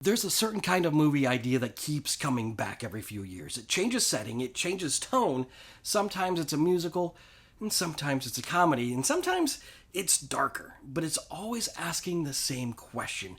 There's a certain kind of movie idea that keeps coming back every few years. It changes setting, it changes tone. Sometimes it's a musical, and sometimes it's a comedy, and sometimes it's darker. But it's always asking the same question.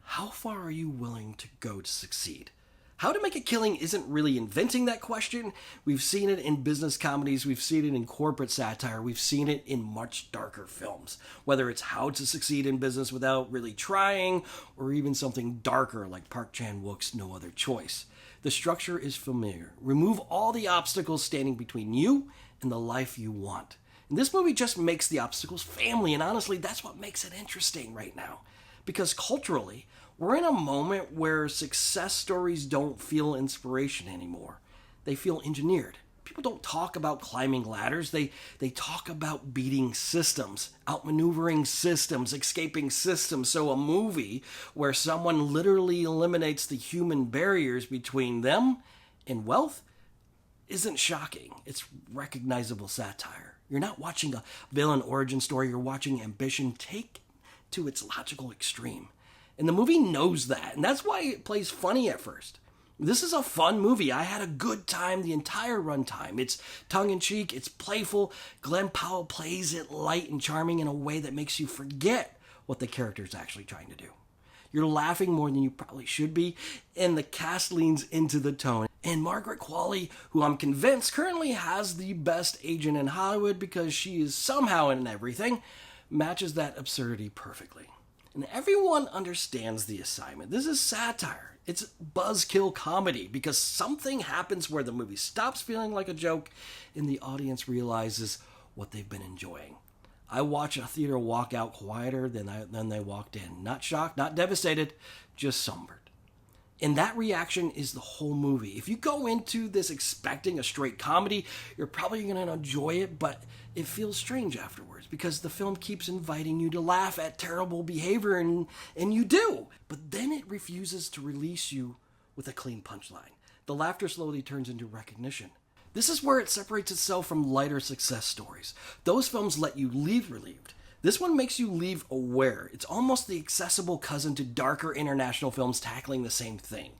How far are you willing to go to succeed? How to Make a Killing isn't really inventing that question. We've seen it in business comedies, we've seen it in corporate satire, we've seen it in much darker films. Whether it's how to succeed in business without really trying, or even something darker like Park Chan-wook's No Other Choice. The structure is familiar. Remove all the obstacles standing between you and the life you want. And this movie just makes the obstacles family, and honestly, that's what makes it interesting right now. Because culturally, we're in a moment where success stories don't feel inspiration anymore. They feel engineered. People don't talk about climbing ladders. They talk about beating systems, outmaneuvering systems, escaping systems. So a movie where someone literally eliminates the human barriers between them and wealth isn't shocking. It's recognizable satire. You're not watching a villain origin story. You're watching ambition take to its logical extreme. And the movie knows that, and that's why it plays funny at first. This is a fun movie. I had a good time the entire runtime. It's tongue-in-cheek, it's playful. Glenn Powell plays it light and charming in a way that makes you forget what the character is actually trying to do. You're laughing more than you probably should be, and the cast leans into the tone. And Margaret Qualley, who I'm convinced currently has the best agent in Hollywood because she is somehow in everything, matches that absurdity perfectly. And everyone understands the assignment. This is satire. It's buzzkill comedy because something happens where the movie stops feeling like a joke and the audience realizes what they've been enjoying. I watch a theater walk out quieter than they walked in. Not shocked, not devastated, just sombered. And that reaction is the whole movie. If you go into this expecting a straight comedy, you're probably going to enjoy it, but it feels strange afterwards because the film keeps inviting you to laugh at terrible behavior, and you do. But then it refuses to release you with a clean punchline. The laughter slowly turns into recognition. This is where it separates itself from lighter success stories. Those films let you leave relieved. This one makes you leave aware. It's almost the accessible cousin to darker international films tackling the same thing.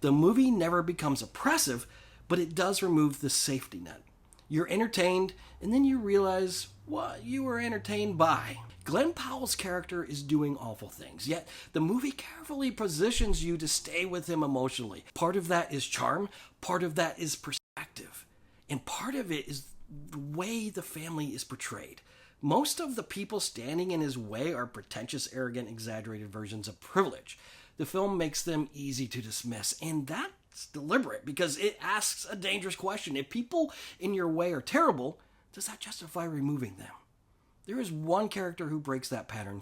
The movie never becomes oppressive, but it does remove the safety net. You're entertained, and then you realize what you were entertained by. Glenn Powell's character is doing awful things, yet the movie carefully positions you to stay with him emotionally. Part of that is charm, part of that is perspective, and part of it is the way the family is portrayed. Most of the people standing in his way are pretentious, arrogant, exaggerated versions of privilege. The film makes them easy to dismiss, and that's deliberate because it asks a dangerous question. If people in your way are terrible, does that justify removing them? There is one character who breaks that pattern.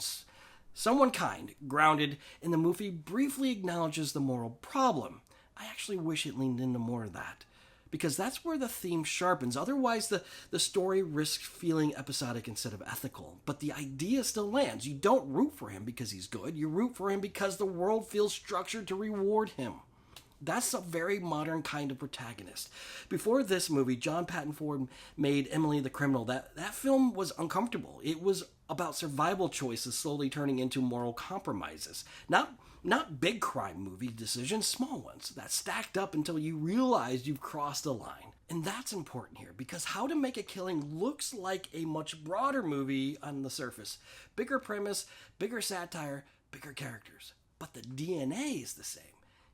Someone kind, grounded, and the movie briefly acknowledges the moral problem. I actually wish it leaned into more of that, because that's where the theme sharpens. Otherwise, the story risks feeling episodic instead of ethical. But the idea still lands. You don't root for him because he's good. You root for him because the world feels structured to reward him. That's a very modern kind of protagonist. Before this movie, John Patton Ford made Emily the Criminal. That film was uncomfortable. It was about survival choices slowly turning into moral compromises. Not big crime movie decisions, small ones that stacked up until you realize you've crossed a line. And that's important here because How to Make a Killing looks like a much broader movie on the surface. Bigger premise, bigger satire, bigger characters. But the DNA is the same.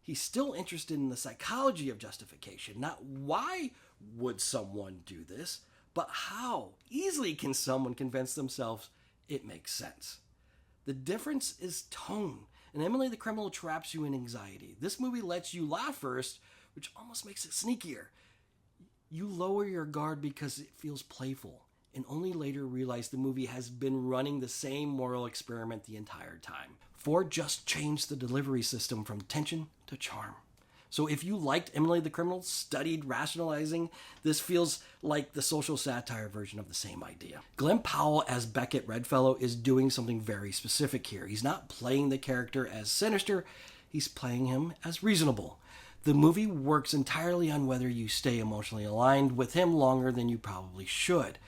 He's still interested in the psychology of justification, not why would someone do this, but how easily can someone convince themselves it makes sense. The difference is tone. And Emily the Criminal traps you in anxiety. This movie lets you laugh first, which almost makes it sneakier. You lower your guard because it feels playful, and only later realize the movie has been running the same moral experiment the entire time. Ford just changed the delivery system from tension to charm. So if you liked Emily the Criminal, studied rationalizing, this feels like the social satire version of the same idea. Glenn Powell as Beckett Redfellow is doing something very specific here. He's not playing the character as sinister, he's playing him as reasonable. The movie works entirely on whether you stay emotionally aligned with him longer than you probably should.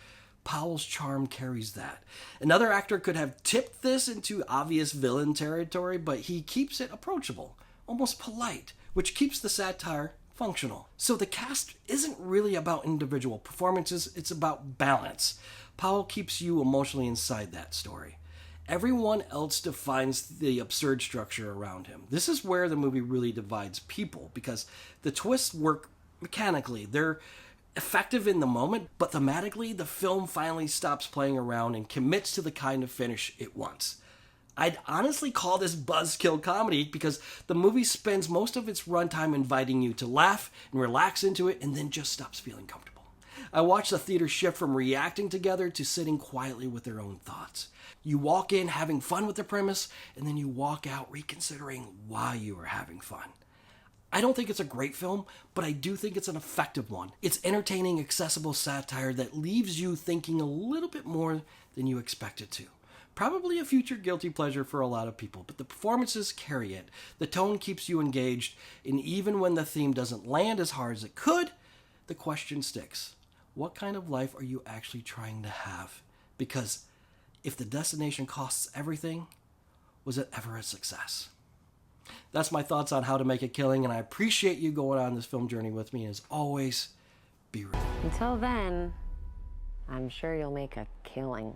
Powell's charm carries that. Another actor could have tipped this into obvious villain territory, but he keeps it approachable. almost polite, which keeps the satire functional. So the cast isn't really about individual performances, it's about balance. Powell keeps you emotionally inside that story. Everyone else defines the absurd structure around him. This is where the movie really divides people, because the twists work mechanically. They're effective in the moment, but thematically, the film finally stops playing around and commits to the kind of finish it wants. I'd honestly call this Buzzkill comedy because the movie spends most of its runtime inviting you to laugh and relax into it and then just stops feeling comfortable. I watched the theater shift from reacting together to sitting quietly with their own thoughts. You walk in having fun with the premise, and then you walk out reconsidering why you were having fun. I don't think it's a great film, but I do think it's an effective one. It's entertaining, accessible satire that leaves you thinking a little bit more than you expected to. Probably a future guilty pleasure for a lot of people, but the performances carry it. The tone keeps you engaged, and even when the theme doesn't land as hard as it could, the question sticks. What kind of life are you actually trying to have? Because if the destination costs everything, was it ever a success? That's my thoughts on How to Make a Killing, and I appreciate you going on this film journey with me. And as always, be real. Until then, I'm sure you'll make a killing.